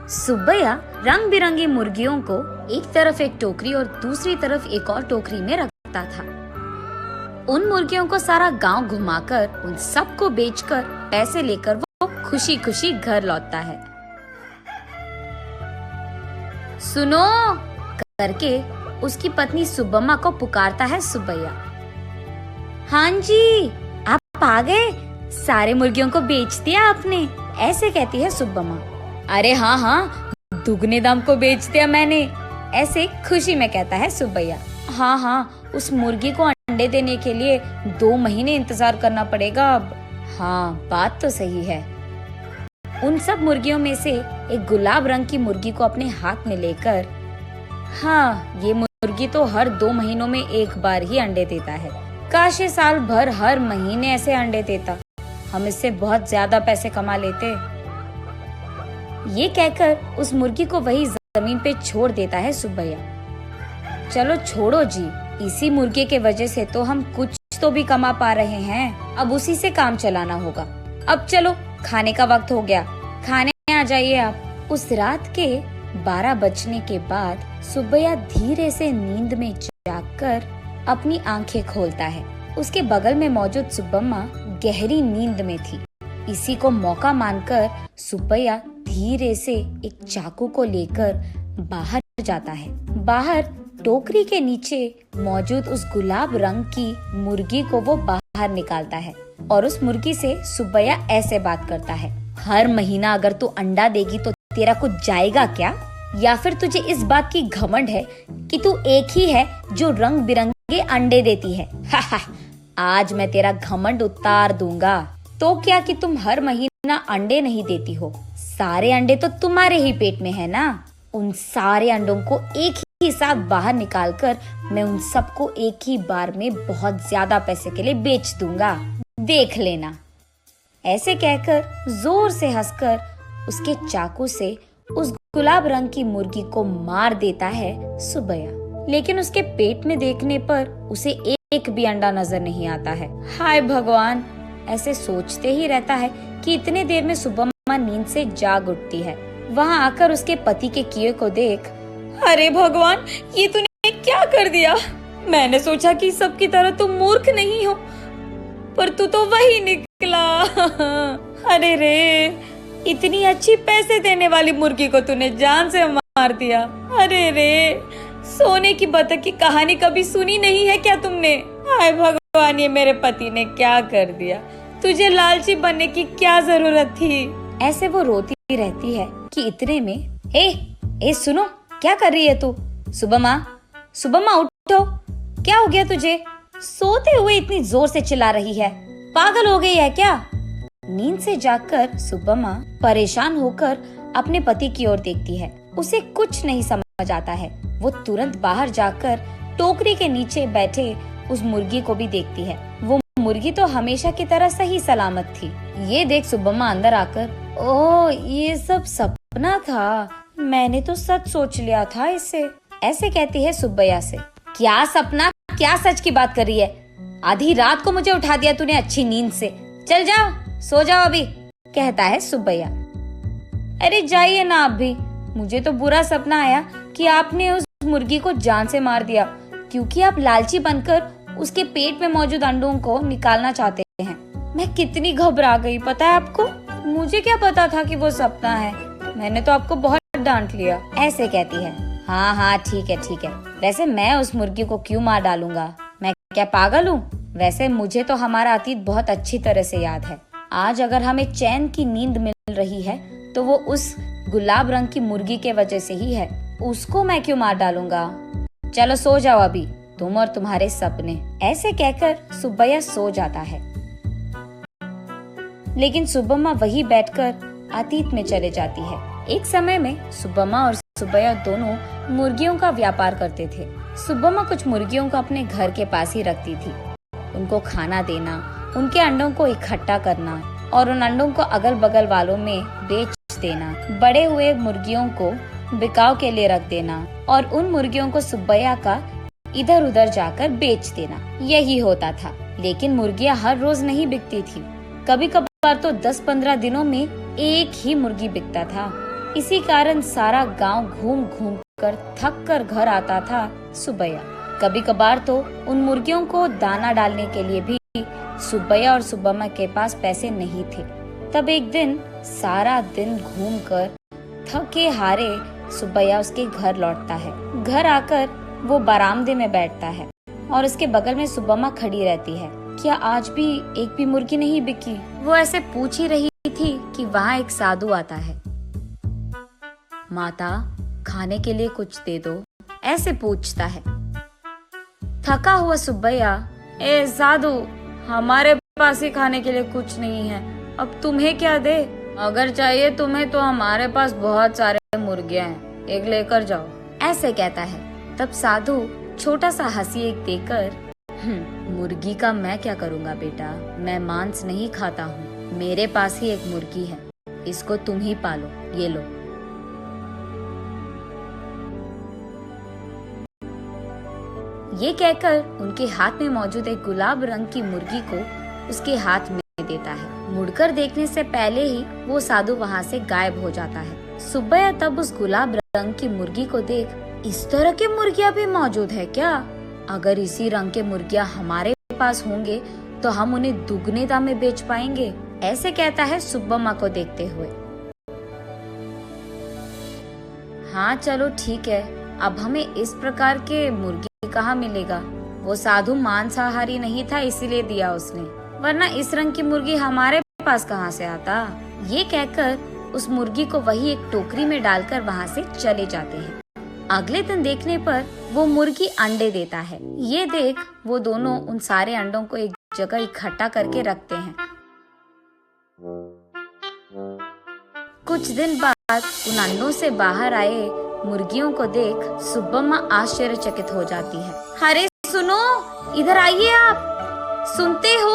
सुब्बैया रंग बिरंगी मुर्गियों को एक तरफ एक टोकरी और दूसरी तरफ एक और टोकरी में रखता था। उन मुर्गियों को सारा गांव घुमाकर उन सबको बेचकर पैसे लेकर वो खुशी खुशी घर लौटता है। सुनो करके उसकी पत्नी सुब्बम्मा को पुकारता है सुब्बैया। हाँ जी, आप आ गए, सारे मुर्गियों को बेच दिया आपने, ऐसे कहती है सुब्बम्मा। अरे हाँ हाँ, दुगने दाम को बेच दिया मैंने, ऐसे खुशी में कहता है सुब्बैया। हाँ हाँ, उस मुर्गी को अंडे देने के लिए 2 महीने इंतजार करना पड़ेगा अब। हाँ, बात तो सही है। उन सब मुर्गियों में से एक गुलाब रंग की मुर्गी को अपने हाथ में लेकर, हाँ, ये मुर्गी तो हर 2 महीनों में एक बार ही अंडे देता है। काश ये साल भर हर महीने ऐसे अंडे देता, हम इससे बहुत ज्यादा पैसे कमा लेते। ये कहकर उस मुर्गी को वही जमीन पे छोड़ देता है सुब्बैया। चलो छोड़ो जी, इसी मुर्गे के वजह से तो हम कुछ तो भी कमा पा रहे हैं, अब उसी से काम चलाना होगा। अब चलो, खाने का वक्त हो गया, खाने आ जाइए आप। उस रात के 12 बजने के बाद सुब्बैया धीरे से नींद में जागकर अपनी आंखें खोलता है। उसके बगल में मौजूद सुब्बम्मा गहरी नींद में थी। इसी को मौका मानकर सुब्बैया धीरे से एक चाकू को लेकर बाहर जाता है। बाहर टोकरी के नीचे मौजूद उस गुलाब रंग की मुर्गी को वो बाहर निकालता है और उस मुर्गी से सुब्बैया ऐसे बात करता है। हर महीना अगर तू अंडा देगी तो तेरा कुछ जाएगा क्या? या फिर तुझे इस बात की घमंड है कि तू एक ही है जो रंग बिरंगे अंडे देती है? आज मैं तेरा घमंड उतार दूंगा। तो क्या कि तुम हर महीना अंडे नहीं देती हो, सारे अंडे तो तुम्हारे ही पेट में है ना। उन सारे अंडों को एक ही साथ बाहर निकालकर मैं उन सबको एक ही बार में बहुत ज्यादा पैसे के लिए बेच दूंगा, देख लेना। ऐसे कहकर जोर से हंसकर उसके चाकू से उस गुलाब रंग की मुर्गी को मार देता है सुब्बैया। लेकिन उसके पेट में देखने पर उसे एक भी अंडा नजर नहीं आता है। हाय भगवान, ऐसे सोचते ही रहता है कि इतने देर में सुब्बम्मा नींद से जाग उठती है। वहाँ आकर उसके पति के किए को देख, अरे भगवान, ये तूने क्या कर दिया? मैंने सोचा कि सबकी तरह तुम मूर्ख नहीं हो, पर तू तो वही निकला। अरे रे, इतनी अच्छी पैसे देने वाली मुर्गी को तूने जान से मार दिया। अरे रे, सोने की बतख की कहानी कभी सुनी नहीं है क्या तुमने? हाय भगवान, ये मेरे पति ने क्या कर दिया? तुझे लालची बनने की क्या जरूरत थी? ऐसे वो रोती रहती है कि इतने में ए सुनो, क्या कर रही है तू? सुब्बम्मा उठो, क्या हो गया तुझे? सोते हुए इतनी जोर से चिल्ला रही है, पागल हो गई है क्या? नींद से जागकर सुब्बम्मा परेशान होकर अपने पति की ओर देखती है। उसे कुछ नहीं समझ आता है। वो तुरंत बाहर जाकर टोकरी के नीचे बैठे उस मुर्गी को भी देखती है। वो मुर्गी तो हमेशा की तरह सही सलामत थी। ये देख सुब्बम्मा अंदर आकर, ओह, ये सब सपना था, मैंने तो सच सोच लिया था इससे, ऐसे कहती है सुब्बैया से। क्या सपना, क्या सच की बात कर रही है? आधी रात को मुझे उठा दिया तूने अच्छी नींद से। चल जाओ, सो जाओ अभी, कहता है सुब्बैया। अरे जाइए ना आप भी, मुझे तो बुरा सपना आया कि आपने उस मुर्गी को जान से मार दिया, क्योंकि आप लालची बनकर उसके पेट में मौजूद अंडों को निकालना चाहते हैं। मैं कितनी घबरा गई पता है आपको? मुझे क्या पता था कि वो सपना है, मैंने तो आपको बहुत डांट लिया, ऐसे कहती है। हाँ, ठीक है। वैसे मैं उस मुर्गी को क्यों मार डालूंगा? मैं क्या पागल हूँ? वैसे मुझे तो हमारा अतीत बहुत अच्छी तरह से याद है। आज अगर हमें चैन की नींद मिल रही है तो वो उस गुलाब रंग की मुर्गी के वजह से ही है। उसको मैं क्यों मार डालूंगा? चलो सो जाओ अभी, तुम और तुम्हारे सपने। ऐसे कहकर सुब्बैया सो जाता है। लेकिन सुब्बम्मा वही बैठकर अतीत में चले जाती है। एक समय में सुब्बम्मा और सुब्बैया दोनों मुर्गियों का व्यापार करते थे। सुब्बम्मा कुछ मुर्गियों को अपने घर के पास ही रखती थी। उनको खाना देना, उनके अंडों को इकट्ठा करना और उन अंडों को अगल बगल वालों में बेच देना, बड़े हुए मुर्गियों को बिकाव के लिए रख देना और उन मुर्गियों को सुब्बैया का इधर उधर जाकर बेच देना, यही होता था। लेकिन मुर्गियां हर रोज नहीं बिकती थी। कभी कभार तो 10-15 दिनों में एक ही मुर्गी बिकता था। इसी कारण सारा गांव घूम घूम कर थक कर घर आता था सुब्बैया। कभी कभार तो उन मुर्गियों को दाना डालने के लिए भी सुब्बैया और सुब्बम्मा के पास पैसे नहीं थे। तब एक दिन सारा दिन घूमकर थके हारे सुब्बैया उसके घर लौटता है। घर आकर वो बरामदे में बैठता है और उसके बगल में सुब्बम्मा खड़ी रहती है। क्या आज भी एक भी मुर्गी नहीं बिकी? वो ऐसे पूछ ही रही थी कि वहाँ एक साधु आता है। माता, खाने के लिए कुछ दे दो, ऐसे पूछता है। थका हुआ सुब्बैया, ए साधु, हमारे पास ही खाने के लिए कुछ नहीं है, अब तुम्हें क्या दे? अगर चाहिए तुम्हें तो हमारे पास बहुत सारे मुर्गियां हैं, एक लेकर जाओ, ऐसे कहता है। तब साधु छोटा सा हंसी एक देकर, मुर्गी का मैं क्या करूँगा बेटा, मैं मांस नहीं खाता हूँ, मेरे पास ही एक मुर्गी है, इसको तुम ही पालो, ये लो। ये कहकर उनके हाथ में मौजूद एक गुलाब रंग की मुर्गी को उसके हाथ में देता है। मुड़कर देखने से पहले ही वो साधु वहाँ से गायब हो जाता है। सुब्बैया तब उस गुलाब रंग की मुर्गी को देख, इस तरह की मुर्गियाँ भी मौजूद है क्या? अगर इसी रंग के मुर्गियाँ हमारे पास होंगे तो हम उन्हें दुगने दाम में बेच पाएंगे, ऐसे कहता है सुब्बम्मा को देखते हुए। हाँ चलो ठीक है, अब हमें इस प्रकार के मुर्गी कहाँ मिलेगा? वो साधु मांसाहारी नहीं था इसीलिए दिया उसने, वरना इस रंग की मुर्गी हमारे पास कहाँ से आता? ये कहकर उस मुर्गी को वही एक टोकरी में डालकर वहाँ से चले जाते हैं। अगले दिन देखने पर वो मुर्गी अंडे देता है। ये देख वो दोनों उन सारे अंडों को एक जगह इकट्ठा करके रखते हैं। कुछ दिन बाद उन अंडों से बाहर आए मुर्गियों को देख सुब्बम्मा आश्चर्यचकित हो जाती है। अरे सुनो, इधर आइए आप, सुनते हो?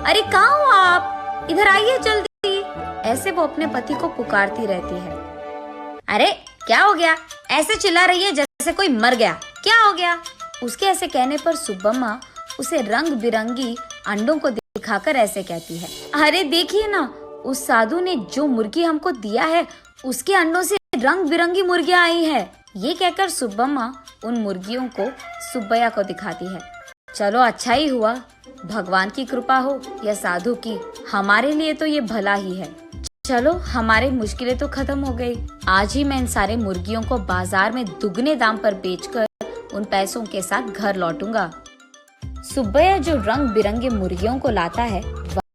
अरे कहाँ हो आप? इधर आइए जल्दी, ऐसे वो अपने पति को पुकारती रहती है। अरे क्या हो गया? ऐसे चिल्ला रही है जैसे कोई मर गया, क्या हो गया? उसके ऐसे कहने पर सुब्बम्मा उसे रंग बिरंगी अंडों को दिखाकर ऐसे कहती है, अरे देखिए ना, उस साधु ने जो मुर्गी हमको दिया है उसके अंडों से रंग बिरंगी मुर्गियां आई है। ये कहकर सुब्बम्मा उन मुर्गियों को सुब्बैया को दिखाती है। चलो अच्छा ही हुआ, भगवान की कृपा हो या साधु की, हमारे लिए तो ये भला ही है। चलो हमारी मुश्किलें तो खत्म हो गई। आज ही मैं इन सारे मुर्गियों को बाजार में दुगने दाम पर बेचकर उन पैसों के साथ घर लौटूंगा। सुब्बैया जो रंग बिरंगे मुर्गियों को लाता है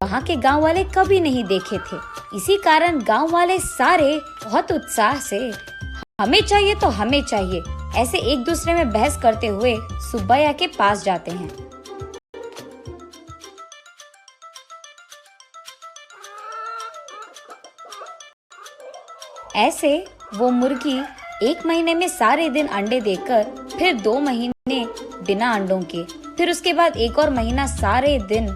वहाँ के गांव वाले कभी नहीं देखे थे। इसी कारण गांव वाले सारे बहुत उत्साह से हमें चाहिए तो हमें चाहिए ऐसे एक दूसरे में बहस करते हुए सुब्बैया के पास जाते हैं। ऐसे वो मुर्गी 1 महीने में सारे दिन अंडे देकर, फिर 2 महीने बिना अंडों के, फिर उसके बाद 1 और महीना सारे दिन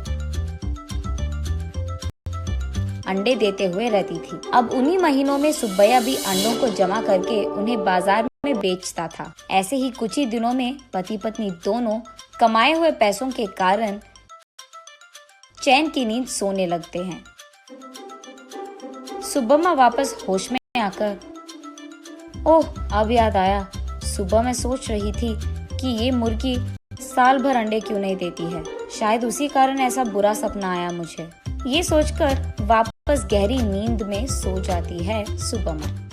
अंडे देते हुए रहती थी। अब उन्हीं महीनों में सुब्बैया भी अंडों को जमा करके उन्हें बाजार में बेचता था। ऐसे ही कुछ ही दिनों में पति पत्नी दोनों कमाए हुए पैसों के कारण चैन की नींद सोने लगते हैं। सुब्बम्मा वापस होश में आकर, ओह अब याद आया, सुबह मैं सोच रही थी कि ये मुर्गी साल भर अंडे क्यों नहीं देती है, शायद उसी कारण ऐसा बुरा सपना आया मुझे। ये सोचकर वापस गहरी नींद में सो जाती है सुब्बम्मा।